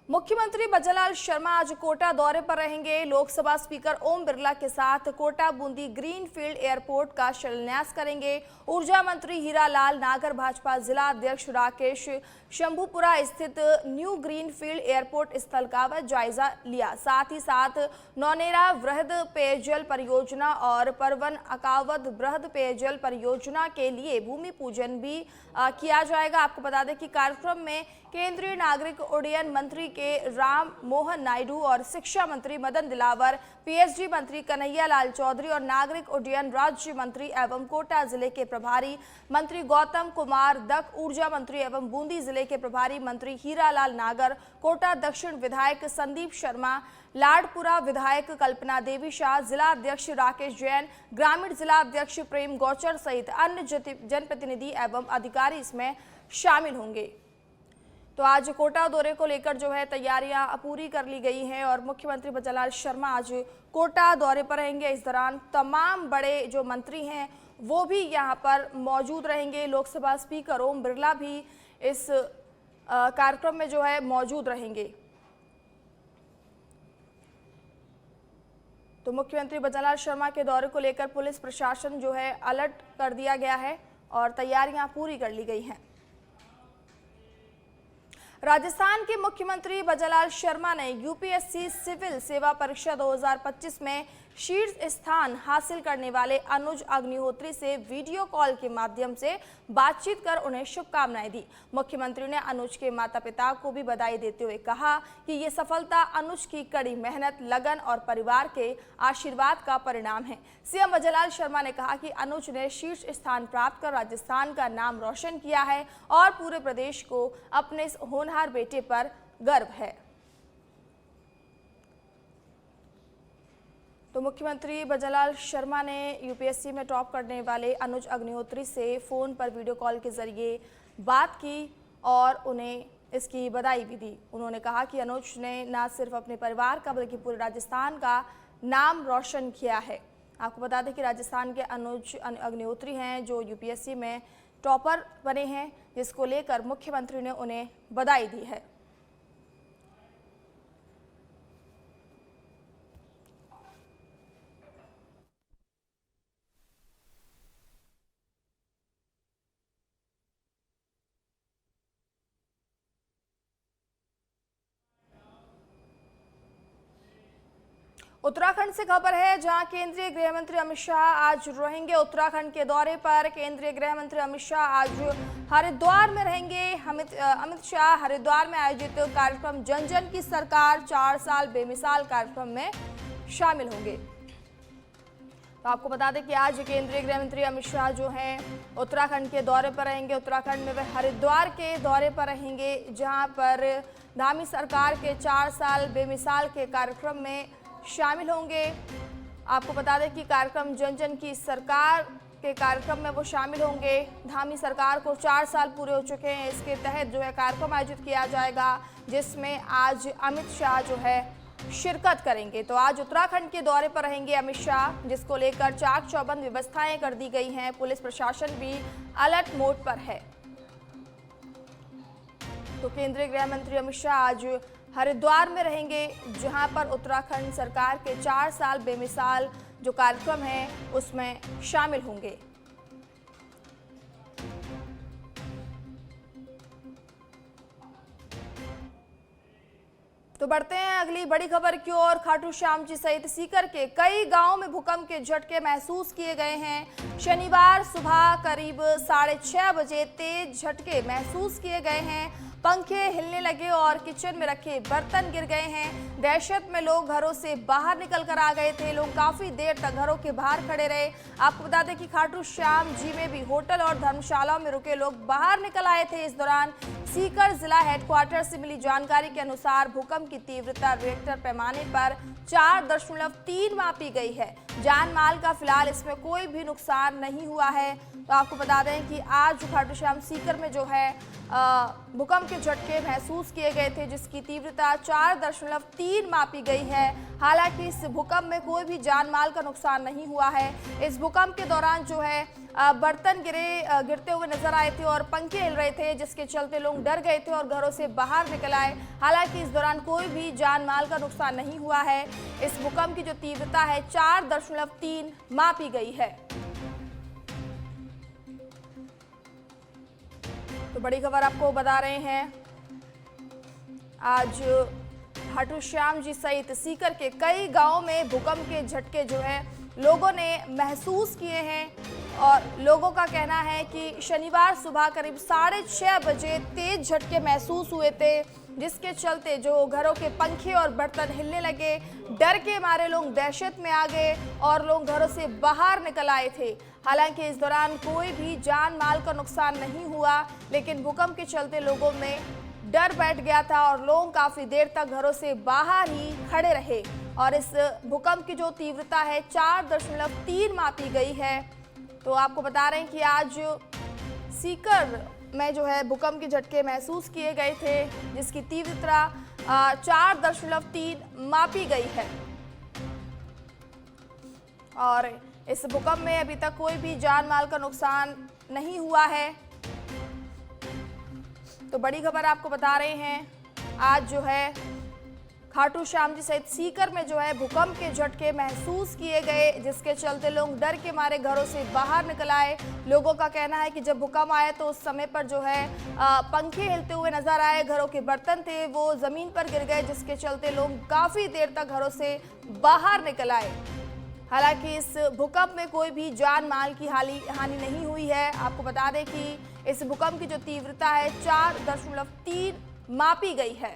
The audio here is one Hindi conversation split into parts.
मुख्यमंत्री भजनलाल शर्मा आज कोटा दौरे पर रहेंगे। लोकसभा स्पीकर ओम बिरला के साथ कोटा बूंदी ग्रीनफील्ड एयरपोर्ट का शिलान्यास करेंगे। ऊर्जा मंत्री हीरालाल नागर, भाजपा जिला अध्यक्ष राकेश शंभुपुरा स्थित न्यू ग्रीनफील्ड एयरपोर्ट स्थल का जायजा लिया। साथ ही साथ नौनेरा वृहद पेयजल परियोजना और परवन अकावद वृहद पेयजल परियोजना के लिए भूमि पूजन भी किया जाएगा। आपको बता दें कि कार्यक्रम में केंद्रीय नागरिक उड्डयन मंत्री के राम मोहन नायडू और शिक्षा मंत्री मदन दिलावर, पीएचडी मंत्री कन्हैया लाल चौधरी और नागरिक उड्डयन राज्य मंत्री एवं कोटा जिले के प्रभारी मंत्री गौतम कुमार दक, ऊर्जा मंत्री एवं बूंदी जिले के प्रभारी मंत्री हीरालाल नागर, कोटा दक्षिण विधायक संदीप शर्मा, लाडपुरा विधायक कल्पना देवी शाह, जिला अध्यक्ष राकेश जैन, ग्रामीण जिला अध्यक्ष प्रेम गौचर सहित अन्य जनप्रतिनिधि एवं अधिकारी इसमें शामिल होंगे। तो आज कोटा दौरे को लेकर जो है तैयारियां पूरी कर ली गई हैं और मुख्यमंत्री भजनलाल शर्मा आज कोटा दौरे पर रहेंगे। इस दौरान तमाम बड़े जो मंत्री हैं वो भी यहां पर मौजूद रहेंगे। लोकसभा स्पीकर ओम बिरला भी इस कार्यक्रम में जो है मौजूद रहेंगे। तो मुख्यमंत्री भजनलाल शर्मा के दौरे को लेकर पुलिस प्रशासन जो है अलर्ट कर दिया गया है और तैयारियां पूरी कर ली गई हैं। राजस्थान के मुख्यमंत्री भजनलाल शर्मा ने यूपीएससी सिविल सेवा परीक्षा 2025 में शीर्ष स्थान हासिल करने वाले अनुज अग्निहोत्री से वीडियो कॉल के माध्यम से बातचीत कर उन्हें शुभकामनाएं दी। मुख्यमंत्री ने अनुज के माता-पिता को भी बधाई देते हुए कहा कि ये सफलता अनुज की कड़ी मेहनत, लगन और परिवार के आशीर्वाद का परिणाम है। सीएम भजनलाल शर्मा ने कहा कि अनुज ने शीर्ष स्थान प्राप्त कर राजस्थान का नाम रोशन किया है और पूरे प्रदेश को अपने इस होनहार बेटे पर गर्व है। तो मुख्यमंत्री भजनलाल शर्मा ने यूपीएससी में टॉप करने वाले अनुज अग्निहोत्री से फ़ोन पर वीडियो कॉल के जरिए बात की और उन्हें इसकी बधाई भी दी। उन्होंने कहा कि अनुज ने न सिर्फ अपने परिवार का बल्कि पूरे राजस्थान का नाम रोशन किया है। आपको बता दें कि राजस्थान के अनुज अग्निहोत्री हैं जो यूपीएससी में टॉपर बने हैं, जिसको लेकर मुख्यमंत्री ने उन्हें बधाई दी है। उत्तराखंड से खबर है जहां केंद्रीय गृह मंत्री अमित शाह आज रहेंगे उत्तराखंड के दौरे पर। केंद्रीय गृह मंत्री अमित शाह आज हरिद्वार में रहेंगे। अमित शाह हरिद्वार में आयोजित कार्यक्रम जन जन की सरकार 4 साल बेमिसाल कार्यक्रम में शामिल होंगे। तो आपको बता दें कि आज केंद्रीय गृह मंत्री अमित शाह जो हैं उत्तराखंड के दौरे पर रहेंगे। उत्तराखंड में वे हरिद्वार के दौरे पर रहेंगे जहां पर धामी सरकार के 4 साल बेमिसाल के कार्यक्रम में शामिल होंगे। आपको बता दें कि कार्यक्रम जन जन की सरकार के कार्यक्रम में वो शामिल होंगे। धामी सरकार को 4 साल पूरे हो चुके हैं। इसके तहत जो है कार्यक्रम आयोजित किया जाएगा जिसमें आज अमित शाह जो है शिरकत करेंगे। तो आज उत्तराखंड के दौरे पर रहेंगे अमित शाह, जिसको लेकर चाक चौबंद व्यवस्थाएं कर दी गई हैं। पुलिस प्रशासन भी अलर्ट मोड पर है। तो केंद्रीय गृह मंत्री अमित शाह आज हरिद्वार में रहेंगे जहां पर उत्तराखंड सरकार के 4 साल बेमिसाल जो कार्यक्रम है उसमें शामिल होंगे। तो बढ़ते हैं अगली बड़ी खबर की ओर। खाटू श्याम जी सहित सीकर के कई गांवों में भूकंप के झटके महसूस किए गए हैं। शनिवार सुबह करीब 6:30 बजे तेज झटके महसूस किए गए हैं। पंखे हिलने लगे और किचन में रखे बर्तन गिर गए हैं। दहशत में लोग घरों से बाहर निकल कर आ गए थे। लोग काफी देर तक घरों के बाहर खड़े रहे। आपको बता दें कि खाटू श्याम जी में भी होटल और धर्मशालाओं में रुके लोग बाहर निकल आए थे। इस दौरान सीकर जिला हेडक्वार्टर से मिली जानकारी के अनुसार भूकंप की तीव्रता रिक्टर पैमाने पर 4.3 मापी गई है। जान माल का फिलहाल इसमें कोई भी नुकसान नहीं हुआ है। तो आपको बता दें कि आज खाटू श्याम सीकर में जो है भूकंप के झटके महसूस किए गए थे जिसकी तीव्रता 4.3 मापी गई है। हालांकि इस भूकंप में कोई भी जान माल का नुकसान नहीं हुआ है। इस भूकंप के दौरान जो है बर्तन गिरते हुए नजर आए थे और पंखे हिल रहे थे, जिसके चलते लोग डर गए थे और घरों से बाहर निकल आए। हालांकि इस दौरान कोई भी जान माल का नुकसान नहीं हुआ है। इस भूकंप की जो तीव्रता है 4.3 मापी गई है। तो बड़ी खबर आपको बता रहे हैं, आज खाटू श्याम जी सहित सीकर के कई गांवों में भूकंप के झटके जो है लोगों ने महसूस किए हैं और लोगों का कहना है कि शनिवार सुबह करीब 6:30 बजे तेज झटके महसूस हुए थे, जिसके चलते जो घरों के पंखे और बर्तन हिलने लगे। डर के मारे लोग दहशत में आ गए और लोग घरों से बाहर निकल आए थे। हालांकि इस दौरान कोई भी जान माल का नुकसान नहीं हुआ, लेकिन भूकंप के चलते लोगों में डर बैठ गया था और लोग काफी देर तक घरों से बाहर ही खड़े रहे। और इस भूकंप की जो तीव्रता है 4.3 मापी गई है। तो आपको बता रहे हैं कि आज सीकर में जो है भूकंप के झटके महसूस किए गए थे, जिसकी तीव्रता 4.3 मापी गई है। और इस भूकंप में अभी तक कोई भी जान माल का नुकसान नहीं हुआ है। तो बड़ी खबर आपको बता रहे हैं, आज जो है खाटू श्याम जी सहित सीकर में जो है भूकंप के झटके महसूस किए गए, जिसके चलते लोग डर के मारे घरों से बाहर निकल आए। लोगों का कहना है कि जब भूकंप आया तो उस समय पर जो है पंखे हिलते हुए नजर आए, घरों के बर्तन थे वो जमीन पर गिर गए, जिसके चलते लोग काफी देर तक घरों से बाहर निकल आए। हालांकि इस भूकंप में कोई भी जान माल की हानि नहीं हुई है। आपको बता दें कि इस भूकंप की जो तीव्रता है 4.3 मापी गई है।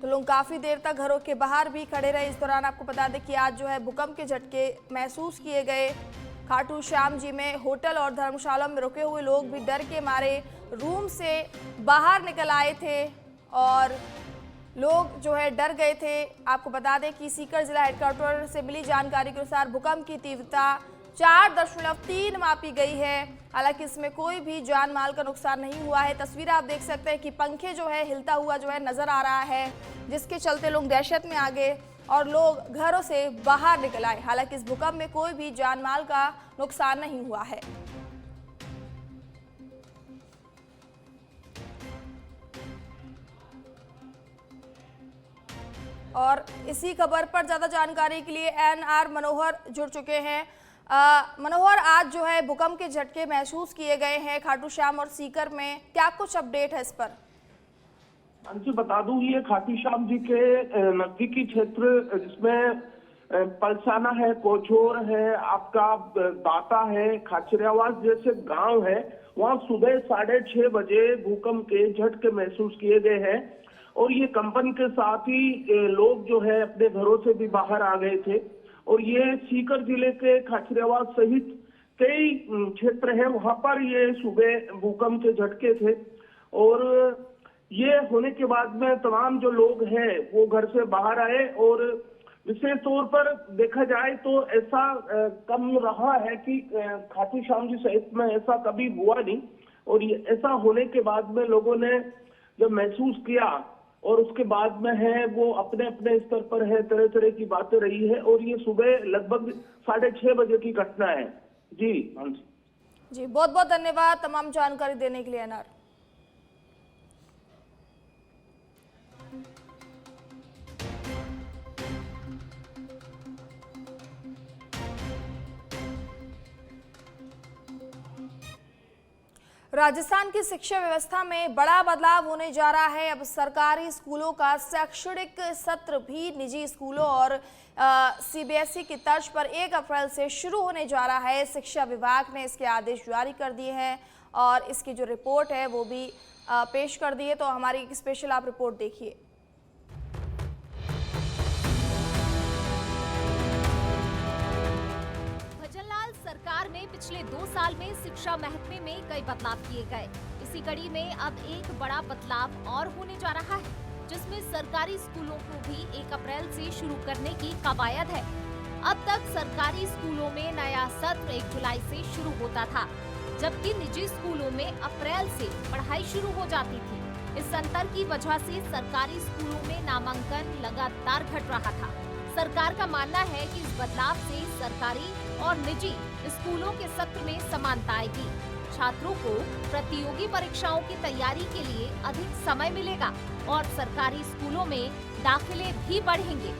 तो लोग काफी देर तक घरों के बाहर भी खड़े रहे। इस दौरान आपको बता दें कि आज जो है भूकंप के झटके महसूस किए गए। खाटू श्याम जी में होटल और धर्मशाला में रुके हुए लोग भी डर के मारे रूम से बाहर निकल आए थे और लोग जो है डर गए थे। आपको बता दें कि सीकर जिला हेडक्वार्टर से मिली जानकारी के अनुसार भूकंप की तीव्रता 4.3 मापी गई है। हालांकि इसमें कोई भी जान माल का नुकसान नहीं हुआ है। तस्वीर आप देख सकते हैं कि पंखे जो है हिलता हुआ जो है नजर आ रहा है, जिसके चलते लोग दहशत में आ गए और लोग घरों से बाहर निकल आए। हालांकि इस भूकंप में कोई भी जान माल का नुकसान नहीं हुआ है। और इसी खबर पर ज्यादा जानकारी के लिए एनआर मनोहर जुड़ चुके हैं। मनोहर, आज जो है भूकंप के झटके महसूस किए गए हैं खाटू श्याम और सीकर में, क्या कुछ अपडेट है इस पर? हाँ जी, बता दूं ये खाटू श्याम जी के नजदीकी क्षेत्र जिसमें पलसाना है, कोचोर है, आपका दाता है, खाचरियावास जैसे गांव है, वहां सुबह 6:30 बजे भूकंप के झटके महसूस किए गए हैं। और ये कंपन के साथ ही लोग जो है अपने घरों से भी बाहर आ गए थे। और ये सीकर जिले के खाचरियावास सहित कई क्षेत्र है, वहां पर ये सुबह भूकंप के झटके थे। और ये होने के बाद में तमाम जो लोग हैं वो घर से बाहर आए। और विशेष तौर पर देखा जाए तो ऐसा कम रहा है कि खाटू श्याम जी सहित में ऐसा कभी हुआ नहीं। और ये ऐसा होने के बाद में लोगों ने जब महसूस किया और उसके बाद में है वो अपने अपने स्तर पर है, तरह तरह की बातें रही है। और ये सुबह लगभग 6:30 बजे की घटना है। जी जी, बहुत बहुत धन्यवाद तमाम जानकारी देने के लिए एनआर। राजस्थान की शिक्षा व्यवस्था में बड़ा बदलाव होने जा रहा है। अब सरकारी स्कूलों का शैक्षणिक सत्र भी निजी स्कूलों और सीबीएसई की तर्ज पर 1 अप्रैल से शुरू होने जा रहा है। शिक्षा विभाग ने इसके आदेश जारी कर दिए हैं और इसकी जो रिपोर्ट है वो भी पेश कर दी है। तो हमारी एक स्पेशल आप रिपोर्ट देखिए। सरकार में पिछले 2 साल में शिक्षा महकमे में कई बदलाव किए गए। इसी कड़ी में अब एक बड़ा बदलाव और होने जा रहा है, जिसमें सरकारी स्कूलों को भी 1 अप्रैल से शुरू करने की कवायद है। अब तक सरकारी स्कूलों में नया सत्र 1 जुलाई से शुरू होता था, जबकि निजी स्कूलों में अप्रैल से पढ़ाई शुरू हो जाती थी। इस अंतर की वजह से सरकारी स्कूलों में नामांकन लगातार घट रहा था। सरकार का मानना है कि इस बदलाव से सरकारी और निजी स्कूलों के सत्र में समानता आएगी। छात्रों को प्रतियोगी परीक्षाओं की तैयारी के लिए अधिक समय मिलेगा और सरकारी स्कूलों में दाखिले भी बढ़ेंगे।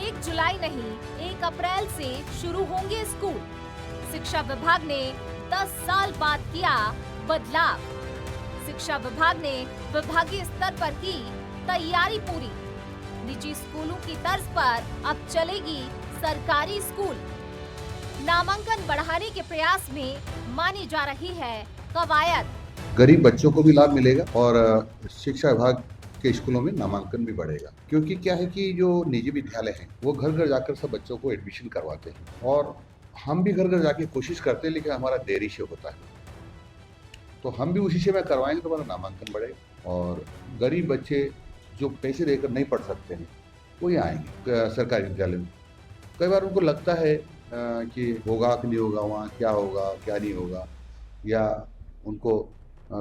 1 जुलाई नहीं 1 अप्रैल से शुरू होंगे स्कूल। शिक्षा विभाग ने 10 साल बाद किया बदलाव। शिक्षा विभाग ने विभागीय स्तर पर की तैयारी पूरी। निजी स्कूलों की तर्ज पर अब चलेगी सरकारी स्कूल। नामांकन बढ़ाने के प्रयास में मानी जा रही है कवायद। गरीब बच्चों को भी लाभ मिलेगा और शिक्षा विभाग के स्कूलों में नामांकन भी बढ़ेगा, क्योंकि क्या है कि जो निजी विद्यालय हैं वो घर घर जाकर सब बच्चों को एडमिशन करवाते हैं और हम भी घर घर जाके कोशिश करते हैं, लेकिन हमारा देरी से होता है। तो हम भी उसी से में करवाएंगे तो हमारा नामांकन बढ़ेगा और गरीब बच्चे जो पैसे देकर नहीं पढ़ सकते हैं वो यहाँ आएंगे सरकारी विद्यालय में। कई बार उनको लगता है कि होगा कि नहीं होगा, वहाँ क्या होगा क्या नहीं होगा, या उनको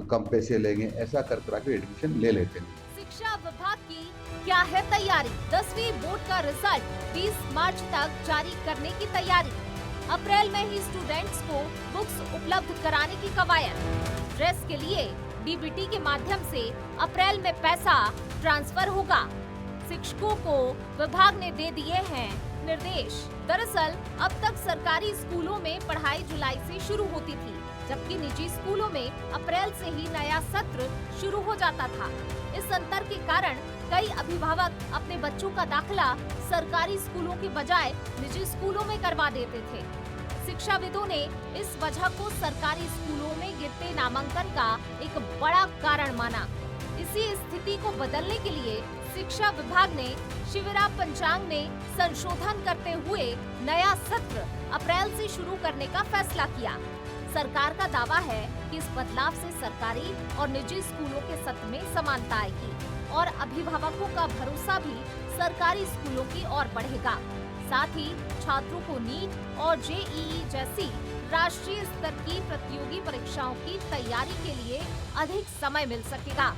कम पैसे लेंगे, ऐसा कर के एडमिशन ले लेते हैं। शिक्षा विभाग की क्या है तैयारी? 10वीं बोर्ड का रिजल्ट 20 मार्च तक जारी करने की तैयारी। अप्रैल में ही स्टूडेंट्स को बुक्स उपलब्ध कराने की कवायद। ड्रेस के लिए डीबीटी के माध्यम से अप्रैल में पैसा ट्रांसफर होगा। शिक्षकों को विभाग ने दे दिए हैं निर्देश। दरअसल अब तक सरकारी स्कूलों में पढ़ाई जुलाई से शुरू होती थी, जबकि निजी स्कूलों में अप्रैल से ही नया सत्र शुरू हो जाता था। इस अंतर के कारण कई अभिभावक अपने बच्चों का दाखिला सरकारी स्कूलों के बजाय निजी स्कूलों में करवा देते थे। शिक्षाविदों ने इस वजह को सरकारी स्कूलों में गिरते नामांकन का एक बड़ा कारण माना। इसी स्थिति को बदलने के लिए शिक्षा विभाग ने शिविरा पंचांग में संशोधन करते हुए नया सत्र अप्रैल से शुरू करने का फैसला किया। सरकार का दावा है कि इस बदलाव से सरकारी और निजी स्कूलों के सत्र में समानता आएगी और अभिभावकों का भरोसा भी सरकारी स्कूलों की ओर बढ़ेगा। साथ ही छात्रों को नीट और जेईई जैसी राष्ट्रीय स्तर की प्रतियोगी परीक्षाओं की तैयारी के लिए अधिक समय मिल सकेगा।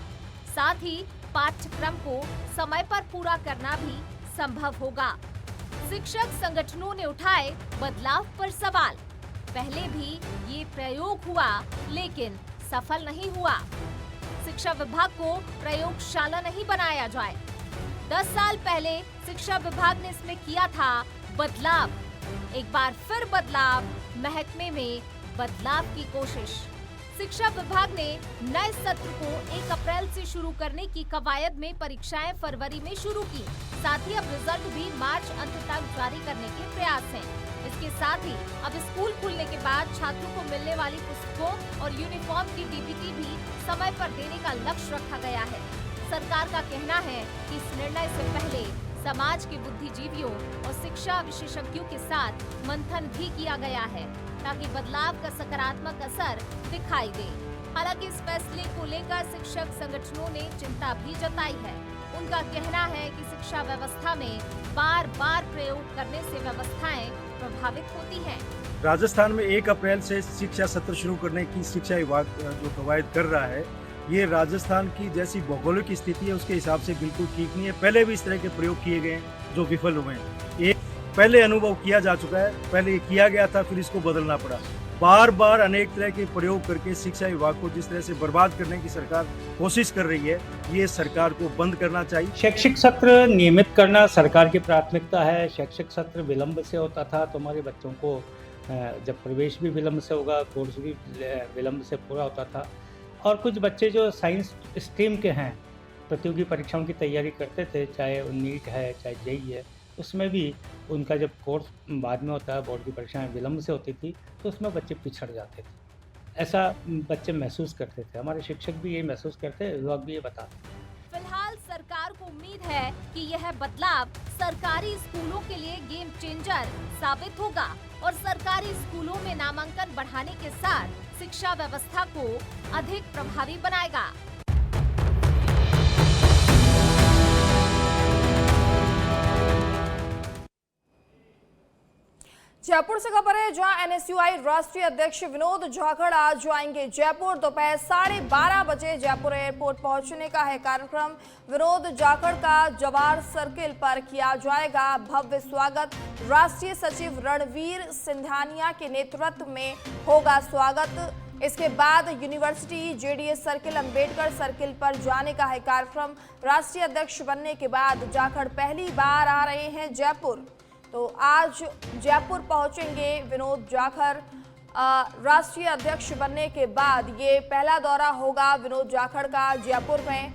साथ ही पाठ्यक्रम को समय पर पूरा करना भी संभव होगा। शिक्षक संगठनों ने उठाए बदलाव पर सवाल। पहले भी ये प्रयोग हुआ लेकिन सफल नहीं हुआ। शिक्षा विभाग को प्रयोगशाला नहीं बनाया जाए। 10 साल पहले शिक्षा विभाग ने इसमें किया था बदलाव। एक बार फिर बदलाव, महकमे में बदलाव की कोशिश। शिक्षा विभाग ने नए सत्र को 1 अप्रैल से शुरू करने की कवायद में परीक्षाएं फरवरी में शुरू की। साथ ही अब रिजल्ट भी मार्च अंत तक जारी करने के प्रयास हैं। इसके साथ ही अब स्कूल खुलने के बाद छात्रों को मिलने वाली पुस्तकों और यूनिफॉर्म की डीबीटी भी समय पर देने का लक्ष्य रखा गया है। सरकार का कहना है कि इस निर्णय से पहले समाज के बुद्धिजीवियों और शिक्षा विशेषज्ञों के साथ मंथन भी किया गया है ताकि बदलाव का सकारात्मक असर दिखाई दे। हालांकि इस फैसले को लेकर शिक्षक संगठनों ने चिंता भी जताई है। उनका कहना है कि शिक्षा व्यवस्था में बार बार प्रयोग करने से व्यवस्थाएं प्रभावित होती हैं। राजस्थान में 1 अप्रैल से शिक्षा सत्र शुरू करने की शिक्षा विभाग जो कवायद कर रहा है, ये राजस्थान की जैसी भौगोलिक स्थिति है उसके हिसाब से बिल्कुल ठीक नहीं है। पहले भी इस तरह के प्रयोग किए गए जो विफल हुए हैं। एक पहले अनुभव किया जा चुका है, पहले ये किया गया था, फिर इसको बदलना पड़ा। बार बार अनेक तरह के प्रयोग करके शिक्षा विभाग को जिस तरह से बर्बाद करने की सरकार कोशिश कर रही है, ये सरकार को बंद करना चाहिए। शैक्षिक सत्र नियमित करना सरकार की प्राथमिकता है। शैक्षिक सत्र विलंब से होता था तो हमारे बच्चों को जब प्रवेश भी विलंब से होगा, कोर्स भी विलंब से पूरा होता था। और कुछ बच्चे जो साइंस स्ट्रीम के हैं, प्रतियोगी परीक्षाओं की तैयारी करते थे, चाहे नीट है चाहे जेईई है, उसमें भी उनका जब कोर्स बाद में होता है, बोर्ड की परीक्षाएं विलंब से होती थी, तो उसमें बच्चे पिछड़ जाते थे। ऐसा बच्चे महसूस करते थे। हमारे शिक्षक भी ये महसूस करते हैं, विभाग भी ये बताते हैं। फिलहाल सरकार को उम्मीद है कि यह बदलाव सरकारी स्कूलों के लिए गेम चेंजर साबित होगा और सरकारी स्कूलों में नामांकन बढ़ाने के साथ शिक्षा व्यवस्था को अधिक प्रभावी बनाएगा। जयपुर से खबर है, जहां एनएसयूआई राष्ट्रीय अध्यक्ष विनोद जाखड़ आज आएंगे जयपुर। दोपहर 12:30 बजे जयपुर एयरपोर्ट पहुंचने का है कार्यक्रम। विनोद जाखड़ का जवाहर सर्किल पर किया जाएगा भव्य स्वागत। राष्ट्रीय सचिव रणवीर सिंघानिया के नेतृत्व में होगा स्वागत। इसके बाद university, JDS circle, Ambedkar circle पर जाने का है कार्यक्रम। राष्ट्रीय अध्यक्ष बनने के बाद जाखड़ पहली बार आ रहे हैं जयपुर, तो आज जयपुर पहुंचेंगे विनोद जाखड़। राष्ट्रीय अध्यक्ष बनने के बाद ये पहला दौरा होगा विनोद जाखड़ का जयपुर में।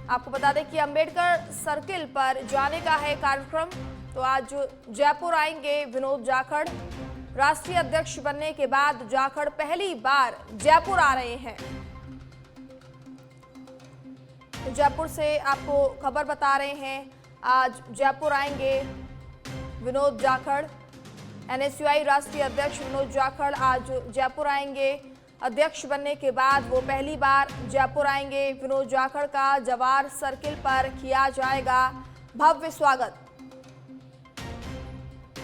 आपको बता दें कि अंबेडकर सर्किल पर जाने का है कार्यक्रम, तो आज जयपुर आएंगे विनोद जाखड़। राष्ट्रीय अध्यक्ष बनने के बाद जाखड़ पहली बार जयपुर आ रहे हैं। तो जयपुर से आपको खबर बता रहे हैं, आज जयपुर आएंगे विनोद जाखड़। एनएसयूआई राष्ट्रीय अध्यक्ष विनोद जाखड़ आज जयपुर आएंगे। अध्यक्ष बनने के बाद वो पहली बार जयपुर आएंगे। विनोद जाखड़ का जवाहर सर्किल पर किया जाएगा भव्य स्वागत।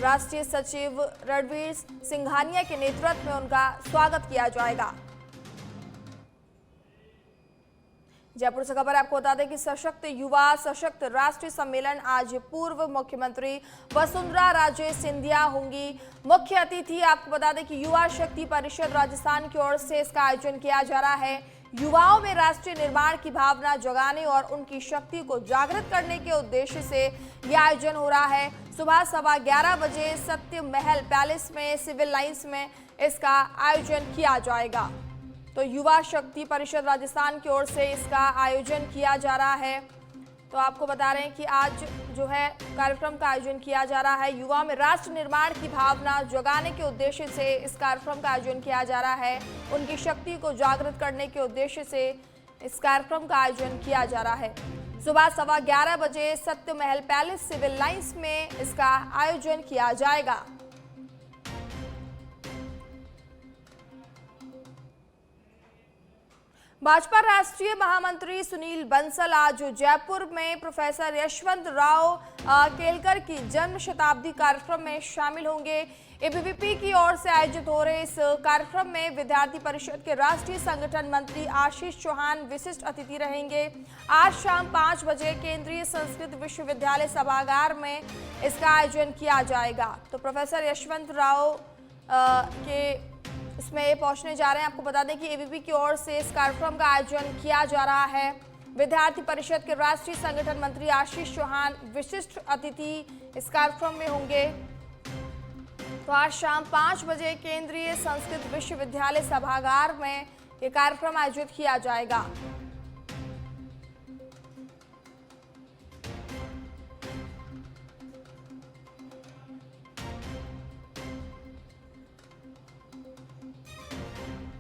राष्ट्रीय सचिव रणवीर सिंघानिया के नेतृत्व में उनका स्वागत किया जाएगा। जयपुर से खबर आपको बता दें कि सशक्त युवा सशक्त राष्ट्रीय सम्मेलन आज पूर्व मुख्यमंत्री वसुंधरा राजे सिंधिया होंगी मुख्य अतिथि। आपको बता दें कि युवा शक्ति परिषद राजस्थान की ओर से इसका आयोजन किया जा रहा है। युवाओं में राष्ट्रीय निर्माण की भावना जगाने और उनकी शक्ति को जागृत करने के उद्देश्य से यह आयोजन हो रहा है। सुबह 11:15 बजे सत्य महल पैलेस में सिविल लाइंस में इसका आयोजन किया जाएगा। तो युवा शक्ति परिषद राजस्थान की ओर से इसका आयोजन किया जा रहा है। तो आपको बता रहे हैं कि आज जो है कार्यक्रम का आयोजन किया जा रहा है। युवा में राष्ट्र निर्माण की भावना जगाने के उद्देश्य से इस कार्यक्रम का आयोजन किया जा रहा है। उनकी शक्ति को जागृत करने के उद्देश्य से इस कार्यक्रम का आयोजन किया जा रहा है। सुबह 11:15 बजे सत्य महल पैलेस सिविल लाइंस में इसका आयोजन किया जाएगा। भाजपा राष्ट्रीय महामंत्री सुनील बंसल आज जयपुर में प्रोफेसर यशवंत राव केलकर की जन्म शताब्दी कार्यक्रम में शामिल होंगे। एबीवीपी की ओर से आयोजित हो रहे इस कार्यक्रम में विद्यार्थी परिषद के राष्ट्रीय संगठन मंत्री आशीष चौहान विशिष्ट अतिथि रहेंगे। आज शाम 5 बजे केंद्रीय संस्कृत विश्वविद्यालय सभागार में इसका आयोजन किया जाएगा। तो प्रोफेसर यशवंत राव के इसमें ये पहुंचने जा रहे हैं। आपको बता दें कि एबीवीपी की ओर से इस कार्यक्रम का आयोजन किया जा रहा है। विद्यार्थी परिषद के राष्ट्रीय संगठन मंत्री आशीष चौहान विशिष्ट अतिथि इस कार्यक्रम में होंगे। तो आज शाम 5 बजे केंद्रीय संस्कृत विश्वविद्यालय सभागार में ये कार्यक्रम आयोजित किया जाएगा।